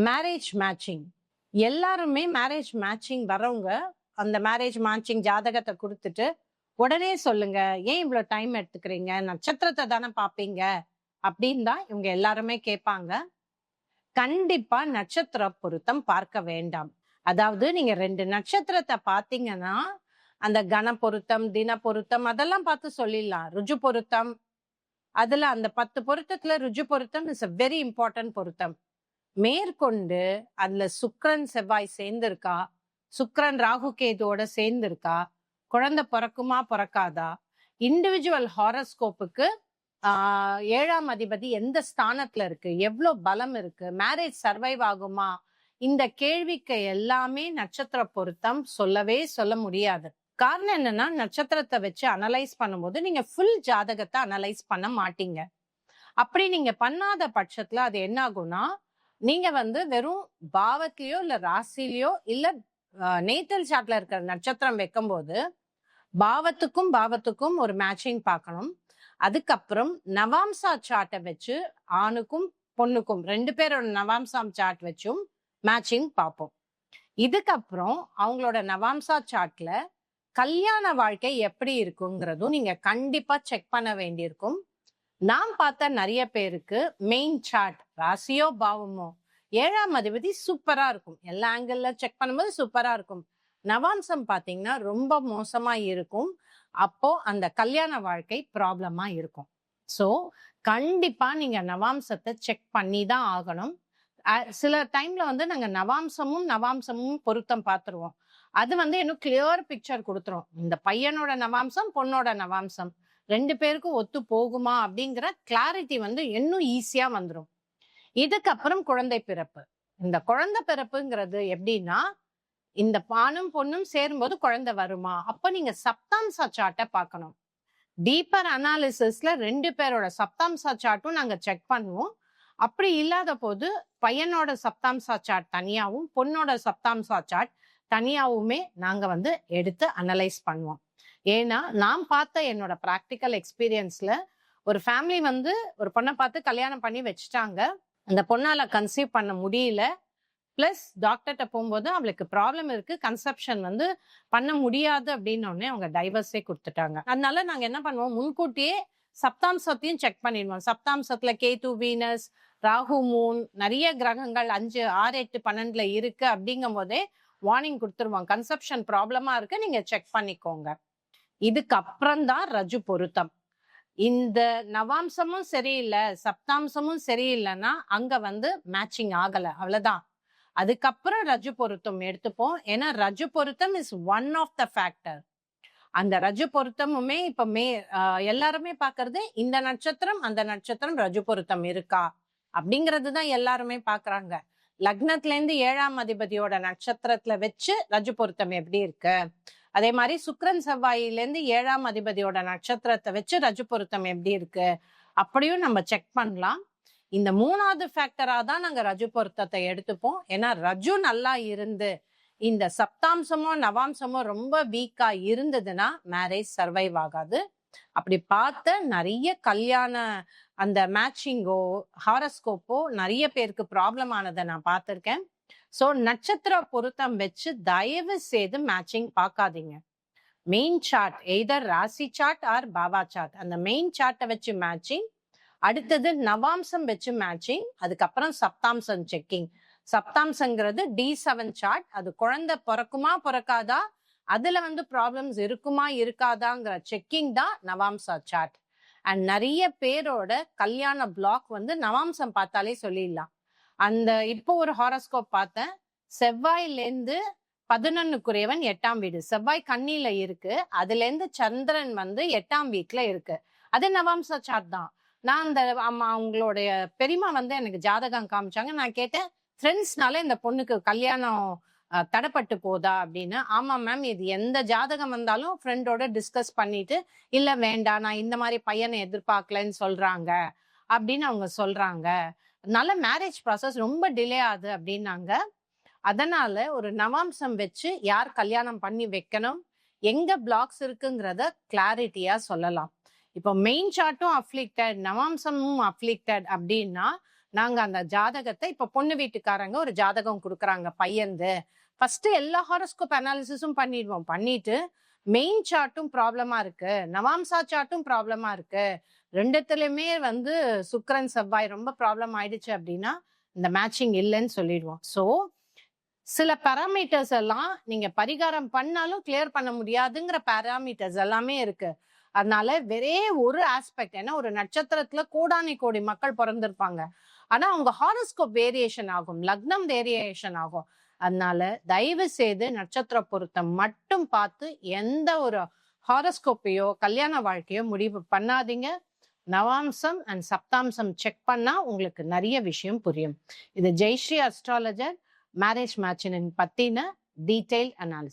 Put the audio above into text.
Marriage matching. எல்லாருமே marriage matching வரவங்க அந்த மேரேஜ் மேட்சிங் ஜாதகத்தை கொடுத்துட்டு உடனே சொல்லுங்க, ஏன் இவ்வளவு டைம் எடுத்துக்கிறீங்க, நட்சத்திரத்தை தானே பாப்பீங்க அப்படின்னு தான் இவங்க எல்லாருமே கேட்பாங்க. கண்டிப்பா நட்சத்திர பொருத்தம் பார்க்க வேண்டாம். அதாவது நீங்க 2 நட்சத்திரத்தை பாத்தீங்கன்னா அந்த கண பொருத்தம், தின பொருத்தம் அதெல்லாம் பார்த்து சொல்லிடலாம். ருஜு பொருத்தம், அதுல அந்த 10 பொருத்தத்துல ருஜு பொருத்தம் இஸ் a வெரி இம்பார்ட்டன்ட் பொருத்தம். மேற்கொண்டு அதுல சுக்கிரன் செவ்வாய் சேர்ந்திருக்கா, சுக்கிரன் ராகு கேதுவோட சேர்ந்திருக்கா, குழந்தை பிறக்குமா பிறக்காதா, இண்டிவிஜுவல் ஹாரோஸ்கோப்புக்கு 7ஆம் அதிபதி எந்த ஸ்தானத்துல இருக்கு, எவ்வளவு பலம் இருக்கு, மேரேஜ் சர்வைவ் ஆகுமா, இந்த கேள்விக்கு எல்லாமே நட்சத்திர பொருத்தம் சொல்ல முடியாது. காரணம் என்னன்னா, நட்சத்திரத்தை வச்சு அனலைஸ் பண்ணும்போது நீங்க ஃபுல் ஜாதகத்தை அனலைஸ் பண்ண மாட்டீங்க. அப்படி நீங்க பண்ணாத பட்சத்துல அது என்ன ஆகும்னா, நீங்க வெறும் பாவத்திலயோ இல்ல ராசிலயோ இல்ல நேட்டல் சார்ட்ல இருக்கிற நட்சத்திரம் வைக்கும் போது பாவத்துக்கும் ஒரு மேட்சிங் பார்க்கணும். அதுக்கப்புறம் நவாம்சா சார்ட்டை வச்சு ஆணுக்கும் பொண்ணுக்கும் 2 பேரோட நவாம்சாம் சார்ட் வச்சும் மேட்சிங் பார்ப்போம். இதுக்கப்புறம் அவங்களோட நவாம்சா சார்ட்ல கல்யாண வாழ்க்கை எப்படி இருக்குங்கிறதும் நீங்க கண்டிப்பா செக் பண்ண வேண்டியிருக்கும். நான் பார்த்த நிறைய பேருக்கு மெயின் சார்ட் ராசியோ பாவமோ 7ஆம் அதிபதி சூப்பரா இருக்கும், எல்லா ஆங்கிள் செக் பண்ணும்போது சூப்பரா இருக்கும். நவாம்சம் பாத்தீங்கன்னா ரொம்ப மோசமா இருக்கும். அப்போ அந்த கல்யாண வாழ்க்கை ப்ராப்ளமா இருக்கும். சோ கண்டிப்பா நீங்க நவாம்சத்தை செக் பண்ணி தான் ஆகணும். சில டைம்ல நாங்க நவாம்சமும் பொருத்தம் பார்த்துருவோம். அது இன்னும் கிளியர் பிக்சர் கொடுத்துரும். இந்த பையனோட நவாம்சம் பொண்ணோட நவாம்சம் 2 பேருக்கும் ஒத்து போகுமா அப்படிங்கிற கிளாரிட்டி இன்னும் ஈஸியா வந்துடும். இதுக்கப்புறம் குழந்தை பிறப்பு. இந்த குழந்தை பிறப்புங்கிறது எப்படின்னா, இந்த ஆணும் பொண்ணும் சேரும்போது குழந்தை வருமா, அப்ப நீங்க சப்தாம்சா சார்ட்டை பார்க்கணும். டீப்பர் அனாலிசிஸ்ல 2 பேரோட சப்தாம்சா சார்ட்டும் நாங்க செக் பண்ணுவோம். அப்படி இல்லாத போது பையனோட சப்தாம்சா சார்ட் தனியாவும் பொண்ணோட சப்தாம்சா சார்ட் தனியாவுமே நாங்க எடுத்து அனலைஸ் பண்ணுவோம். ஏன்னா நான் பார்த்த என்னோட ப்ராக்டிக்கல் எக்ஸ்பீரியன்ஸ்ல ஒரு ஃபேமிலி ஒரு பொண்ணை பார்த்து கல்யாணம் பண்ணி வச்சுட்டாங்க. அந்த பொண்ணால கன்சீவ் பண்ண முடியல. பிளஸ் டாக்டர்கிட்ட போகும்போது அவளுக்கு ப்ராப்ளம் இருக்கு, கன்செப்ஷன் பண்ண முடியாது அப்படின்னோடனே அவங்க டைவர்ஸே கொடுத்துட்டாங்க. அதனால நாங்க என்ன பண்ணுவோம், முன்கூட்டியே சப்தாம்சத்தையும் செக் பண்ணிடுவோம். சப்தாம்சத்துல கேது, வீனஸ், ராகு, மூன் நிறைய கிரகங்கள் 5, 6, 8, 12 இருக்கு அப்படிங்கும் போதே வார்னிங் கொடுத்துருவோம். கன்செப்ஷன் ப்ராப்ளமா இருக்கு, நீங்க செக் பண்ணிக்கோங்க. இதுக்கப்புறம் தான் ரஜு பொருத்தம். இந்த நவாம்சமும் சரியில்லை, சப்தாம்சமும் சரியில்லைன்னா அங்க மேட்சிங் ஆகல, அவ்வளவுதான். அதுக்கப்புறம் ரஜு பொருத்தம் எடுத்துப்போம். ஏன்னா ரஜு பொருத்தம் is one of the factor. அந்த ரஜு பொருத்தமுமே இப்ப எல்லாருமே பாக்குறது இந்த நட்சத்திரம் அந்த நட்சத்திரம் ரஜு பொருத்தம் இருக்கா அப்படிங்கிறது தான் எல்லாருமே பாக்குறாங்க. லக்னத்துல இருந்து 7ஆம் அதிபதியோட நட்சத்திரத்துல வச்சு ரஜு பொருத்தம் எப்படி இருக்கு, அதே மாதிரி சுக்கிரன் செவ்வாயில இருந்து 7ஆம் அதிபதியோட நட்சத்திரத்தை வச்சு ரஜு பொருத்தம் எப்படி இருக்கு அப்படியும் நம்ம செக் பண்ணலாம். இந்த 3வது ஃபேக்டரா தான் நாங்க ரஜு பொருத்தத்தை எடுத்துப்போம். ஏன்னா ரஜு நல்லா இருந்து இந்த சப்தாம்சமோ நவாம்சமோ ரொம்ப வீக்கா இருந்ததுன்னா மேரேஜ் சர்வைவ் ஆகாது. அப்படி பார்த்த நிறைய கல்யாண அந்த மேட்சிங்கோ ஹாரோஸ்கோப்போ நிறைய பேருக்கு ப்ராப்ளம் ஆனதை நான் பார்த்திருக்கேன். சோ நட்சத்திர பொருத்தம் வச்சு தயவு செய்து மேட்சிங் பார்க்காதீங்க. மெயின் சார்ட் எய்தர் ராசி சார்ட் ஆர் பாவா சார்ட், அந்த மெயின் சார்ட்டை வச்சு மேட்சிங், அடுத்தது நவாம்சம் வச்சு மேட்சிங், அதுக்கப்புறம் சப்தாம்சம் செக்கிங். சப்தாம்சங்கிறது D7 சார்ட், அது குழந்தை பிறக்குமா பிறக்காதா, அதுல ப்ராப்ளம்ஸ் இருக்குமா இருக்காதாங்கிற செக்கிங் தான் நவாம்சா சார்ட். அண்ட் நிறைய பேரோட கல்யாண பிளாக் நவாம்சம் பார்த்தாலே சொல்லிடலாம். அந்த இப்போ ஒரு ஹாரோஸ்கோப் பார்த்தேன், செவ்வாயிலேருந்து 11க்குரியவன் 8ஆம் வீடு, செவ்வாய் கன்னியில இருக்கு, அதுல இருந்து சந்திரன் 8ஆம் வீட்டுல இருக்கு. அது நவாம்சா சார்ட் தான். நான் அந்த அவங்களுடைய பெரியமா எனக்கு ஜாதகம் காமிச்சாங்க. நான் கேட்டேன், ஃப்ரெண்ட்ஸ்னால இந்த பொண்ணுக்கு கல்யாணம் தடைப்பட்டு போதா அப்படின்னு. ஆமா மேம், இது எந்த ஜாதகம் வந்தாலும் ஃப்ரெண்டோட டிஸ்கஸ் பண்ணிட்டு இல்ல வேண்டாம் நான் இந்த மாதிரி பையனை எதிர்பார்க்கலன்னு சொல்றாங்க அப்படின்னு அவங்க சொல்றாங்க. அதனால மேரேஜ் ப்ராசஸ் ரொம்ப டிலே ஆகுது அப்படின்னாங்க. அதனால ஒரு நவாம்சம் வச்சு யார் கல்யாணம் பண்ணி வைக்கணும், எங்க பிளாக்ஸ் இருக்குங்கிறத கிளாரிட்டியா சொல்லலாம். இப்போ மெயின் சார்ட்டும் அஃப்ளிக்டட், நவாம்சமும் அஃப்ளிக்டட் அப்படின்னா நாங்க அந்த ஜாதகத்தை இப்ப பொண்ணு வீட்டுக்காரங்க ஒரு ஜாதகம் கொடுக்குறாங்க பையன்து. ஃபர்ஸ்ட் எல்லா ஹாரோஸ்கோப் அனாலிசிஸும் பண்ணிடுவோம். பண்ணிட்டு மெயின் சார்ட்டும் ப்ராப்ளமா இருக்கு, நவாம்சா சார்ட்டும் ப்ராப்ளமா இருக்கு, ரெண்டுத்துலயுமே வந்து சுக்கிரன் செவ்வாய் ரொம்ப ப்ராப்ளம் ஆயிடுச்சு அப்படின்னா இந்த மேட்சிங் இல்லைன்னு சொல்லிடுவோம். ஸோ சில பேராமீட்டர்ஸ் எல்லாம் நீங்க பரிகாரம் பண்ணாலும் கிளியர் பண்ண முடியாதுங்கிற பேராமீட்டர்ஸ் எல்லாமே இருக்கு. அதனால வெறே ஒரு ஆஸ்பெக்ட், ஏன்னா ஒரு நட்சத்திரத்துல கோடானி கோடி மக்கள் பிறந்திருப்பாங்க. ஆனா அவங்க ஹாரோஸ்கோப் வேரியேஷன் ஆகும், லக்னம் வேரியேஷன் ஆகும். அதனால தயவு செய்து நட்சத்திர பொருத்தம் மட்டும் பார்த்து எந்த ஒரு ஹாரோஸ்கோப்பையோ கல்யாண வாழ்க்கையோ முடிவு பண்ணாதீங்க. நவாம்சம் அண்ட் சப்தாம்சம் செக் பண்ணா உங்களுக்கு நிறைய விஷயம் புரியும். இது ஜெயஸ்ரீ அஸ்ட்ராலஜர் மேரேஜ் மேட்சின் பத்தின டீடைல் அனாலிசிஸ்.